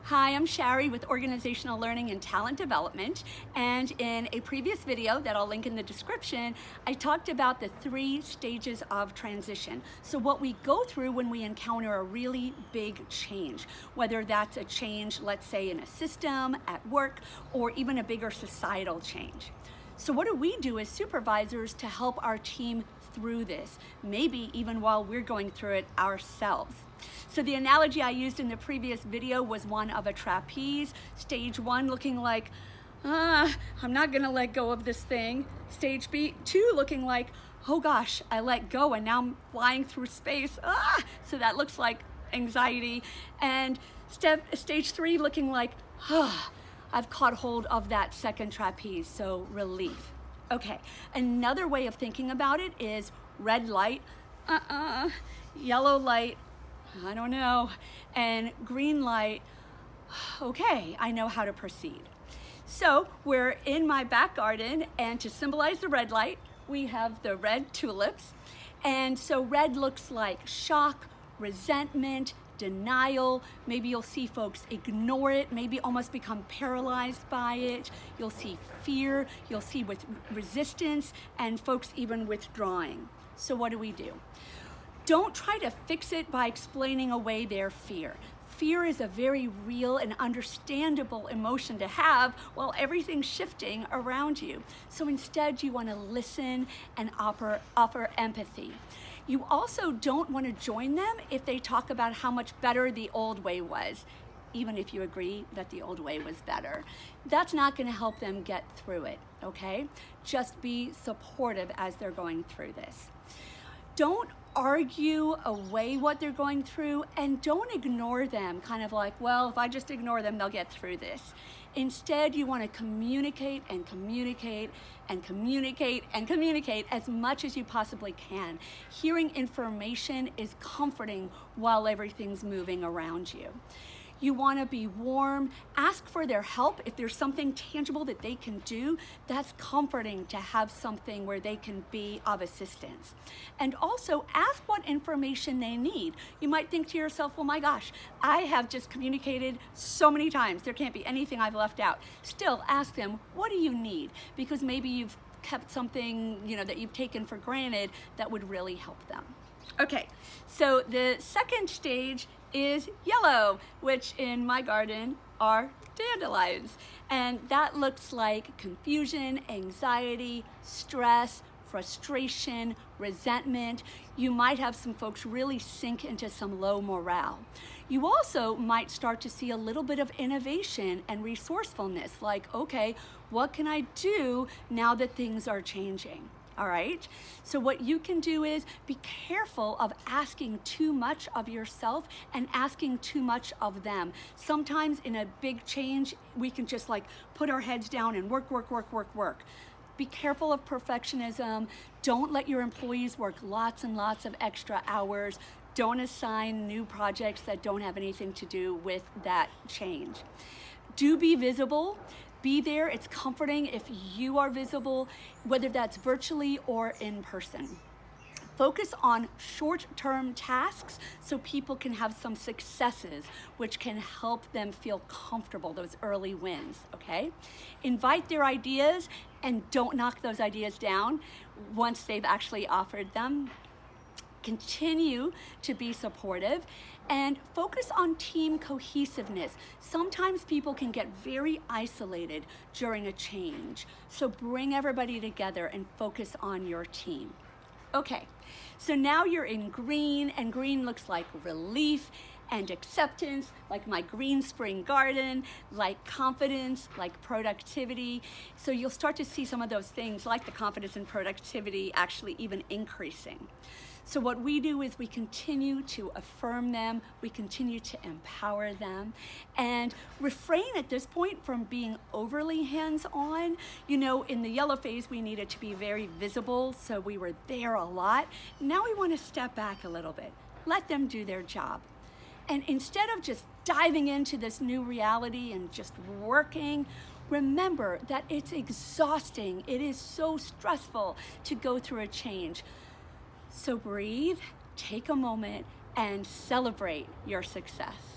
Hi, I'm Shari with Organizational Learning and Talent Development, and in a previous video that I'll link in the description, I talked about the 3 stages of transition. So what we go through when we encounter a really big change, whether that's a change, let's say in a system, at work, or even a bigger societal change. So what do we do as supervisors to help our team through this, maybe even while we're going through it ourselves? So the analogy I used in the previous video was one of a trapeze. Stage 1 looking like, I'm not gonna let go of this thing. Stage 2 looking like, oh gosh, I let go and now I'm flying through space. So that looks like anxiety. And stage 3 looking like, I've caught hold of that second trapeze, so relief. Okay, another way of thinking about it is red light, yellow light, I don't know, and green light, okay, I know how to proceed. So we're in my back garden, and to symbolize the red light, we have the red tulips. And so red looks like shock, resentment, denial. Maybe you'll see folks ignore it, maybe almost become paralyzed by it. You'll see fear, you'll see with resistance, and folks even withdrawing. So what do? Don't try to fix it by explaining away their fear. Fear is a very real and understandable emotion to have while everything's shifting around you. So instead, you want to listen and offer empathy. You also don't want to join them if they talk about how much better the old way was, even if you agree that the old way was better. That's not going to help them get through it, okay? Just be supportive as they're going through this. Don't argue away what they're going through, and don't ignore them, kind of like, well, if I just ignore them, they'll get through this. Instead, you want to communicate and communicate and communicate and communicate as much as you possibly can. Hearing information is comforting while everything's moving around you. You want to be warm, ask for their help. If there's something tangible that they can do, that's comforting to have something where they can be of assistance. And also ask what information they need. You might think to yourself, well, my gosh, I have just communicated so many times. There can't be anything I've left out. Still ask them, what do you need? Because maybe you've kept something, that you've taken for granted that would really help them. Okay, so the second stage is yellow, which in my garden are dandelions. And that looks like confusion, anxiety, stress, frustration, resentment. You might have some folks really sink into some low morale. You also might start to see a little bit of innovation and resourcefulness, like, okay, what can I do now that things are changing? All right, so what you can do is be careful of asking too much of yourself and asking too much of them. Sometimes in a big change, we can just like put our heads down and work. Be careful of perfectionism. Don't let your employees work lots and lots of extra hours. Don't assign new projects that don't have anything to do with that change. Do be visible. Be there. It's comforting if you are visible, whether that's virtually or in person. Focus on short-term tasks so people can have some successes, which can help them feel comfortable, those early wins, okay? Invite their ideas and don't knock those ideas down once they've actually offered them. Continue to be supportive and focus on team cohesiveness. Sometimes people can get very isolated during a change, so bring everybody together and focus on your team. Okay, so now you're in green, and green looks like relief and acceptance, like my green spring garden, like confidence, like productivity. So you'll start to see some of those things like the confidence and productivity actually even increasing. So what we do is we continue to affirm them, we continue to empower them, and refrain at this point from being overly hands-on. In the yellow phase, we needed to be very visible, so we were there a lot. Now we want to step back a little bit, let them do their job. And instead of just diving into this new reality and just working, remember that it's exhausting. It is so stressful to go through a change. So breathe, take a moment, and celebrate your success.